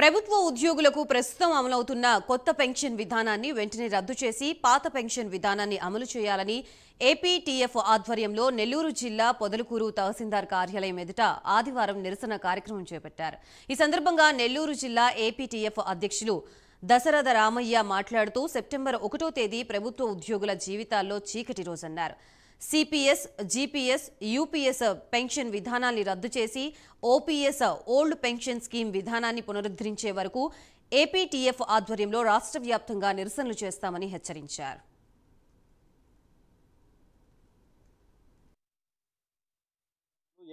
ప్రభుత్వ ఉద్యోగులకు ప్రస్తుతం అమలవుతున్న కొత్త పెన్షన్ విధానాన్ని వెంటనే రద్దు చేసి పాత పెన్షన్ విధానాన్ని అమలు చేయాలని ఏపీటీఎఫ్ ఆధ్వర్యంలో నెల్లూరు జిల్లా పొదలకూరు తహసీల్దార్ కార్యాలయం ఎదుట ఆదివారం నిరసన కార్యక్రమం చేపట్టారు. ఈ సందర్భంగా నెల్లూరు జిల్లా ఏపీటీఎఫ్ అధ్యక్షులు దశరథ రామయ్య మాట్లాడుతూ సెప్టెంబర్ 1వ తేదీ ప్రభుత్వ ఉద్యోగుల జీవితాల్లో చీకటి రోజన్నారు. సిపిఎస్, జీపీఎస్, యూపీఎస్ పెన్షన్ విధానాన్ని రద్దు చేసి ఓపీఎస్ ఓల్డ్ పెన్షన్ స్కీమ్ విధానాన్ని పునరుద్ధరించే వరకు ఏపీటీఎఫ్ ఆధ్వర్యంలో రాష్ట్ర వ్యాప్తంగా నిరసనలు చేస్తామని హెచ్చరించారు.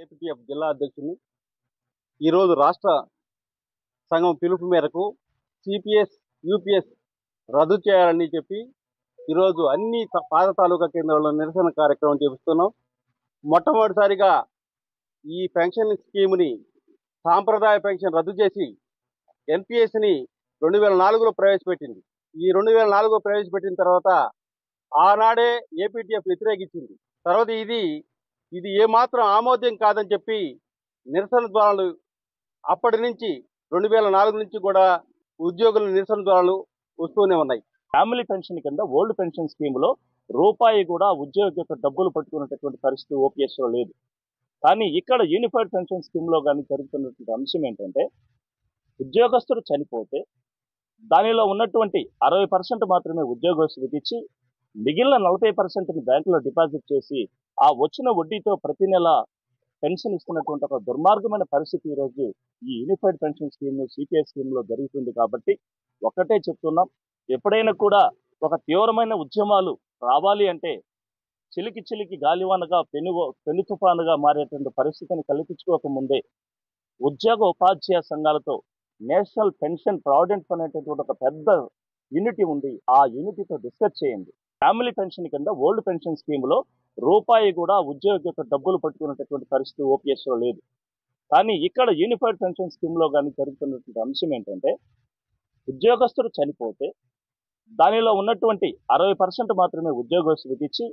ఏపీటీఎఫ్ జిల్లా అధ్యక్షుని ఈరోజు రాష్ట్ర సంఘం పిలుపు మేరకు సిపిఎస్, యూపీఎస్ రద్దు చేయాలని చెప్పి ఈరోజు అన్ని పాత తాలూకా కేంద్రాల్లో నిరసన కార్యక్రమం చేపిస్తున్నాం. మొట్టమొదటిసారిగా ఈ పెన్షన్ స్కీమ్ని సాంప్రదాయ పెన్షన్ రద్దు చేసి ఎన్పిఎస్ని 2004లో ప్రవేశపెట్టింది. ఈ 2004లో ప్రవేశపెట్టిన తర్వాత ఆనాడే ఏపీటీఎఫ్ వ్యతిరేకించింది. తర్వాత ఇది ఏమాత్రం ఆమోదం కాదని చెప్పి నిరసన ద్వారాలు అప్పటి నుంచి 2004 నుంచి కూడా ఉద్యోగుల నిరసన ద్వారాలు వస్తూనే ఉన్నాయి. ఫ్యామిలీ పెన్షన్ కింద ఓల్డ్ పెన్షన్ స్కీమ్లో రూపాయి కూడా ఉద్యోగి యొక్క డబ్బులు పట్టుకున్నటువంటి పరిస్థితి ఓపీఎస్లో లేదు. కానీ ఇక్కడ యూనిఫైడ్ పెన్షన్ స్కీమ్లో కానీ జరుగుతున్నటువంటి అంశం ఏంటంటే, ఉద్యోగస్తుడు చనిపోతే దానిలో ఉన్నటువంటి 60% మాత్రమే ఉద్యోగస్తుడికి ఇచ్చి మిగిలిన 40%ని బ్యాంకులో డిపాజిట్ చేసి ఆ వచ్చిన వడ్డీతో ప్రతి నెల పెన్షన్ ఇస్తున్నటువంటి ఒక దుర్మార్గమైన పరిస్థితి ఈరోజు ఈ యూనిఫైడ్ పెన్షన్ స్కీమ్, సిపిఎస్ స్కీమ్లో జరుగుతుంది. కాబట్టి ఒక్కటే చెప్తున్నాం, ఎప్పుడైనా కూడా ఒక తీవ్రమైన ఉద్యమాలు రావాలి అంటే చిలికి చిలికి గాలివానగా పెను తుఫానుగా మారేటువంటి పరిస్థితిని కల్పించుకోకముందే ఉద్యోగ ఉపాధ్యాయ సంఘాలతో నేషనల్ పెన్షన్ ప్రావిడెంట్ ఫండ్ అనేటటువంటి ఒక పెద్ద యూనిటీ ఉంది. ఆ యూనిటీతో డిస్కస్ చేయండి. ఫ్యామిలీ పెన్షన్ కింద ఓల్డ్ పెన్షన్ స్కీమ్లో రూపాయి కూడా ఉద్యోగి యొక్క డబ్బులు పట్టుకున్నటువంటి పరిస్థితి ఓపీఎస్లో లేదు. కానీ ఇక్కడ యూనిఫైడ్ పెన్షన్ స్కీమ్లో కానీ జరుగుతున్నటువంటి అంశం ఏంటంటే, ఉద్యోగస్తుడు చనిపోతే దానిలో ఉన్నటువంటి 60% మాత్రమే ఉద్యోగస్తుడికి ఇచ్చి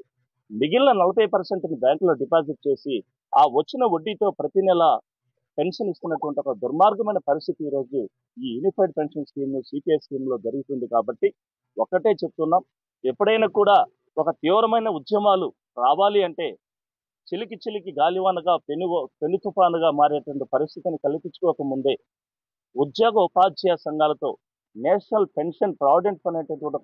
మిగిలిన 40%ని బ్యాంకులో డిపాజిట్ చేసి ఆ వచ్చిన వడ్డీతో ప్రతి నెల పెన్షన్ ఇస్తున్నటువంటి ఒక దుర్మార్గమైన పరిస్థితి ఈరోజు ఈ యూనిఫైడ్ పెన్షన్ స్కీమ్, సిపిఎస్ స్కీమ్లో జరుగుతుంది. కాబట్టి ఒక్కటే చెప్తున్నాం, ఎప్పుడైనా కూడా ఒక తీవ్రమైన ఉద్యమాలు రావాలి అంటే చిలికి చిలికి గాలివానగా పెను తుఫానుగా మారేటువంటి పరిస్థితిని కల్పించుకోకముందే ఉద్యోగ ఉపాధ్యాయ సంఘాలతో నేషనల్ పెన్షన్ ప్రావిడెంట్ ఫండ్ అనేటటువంటి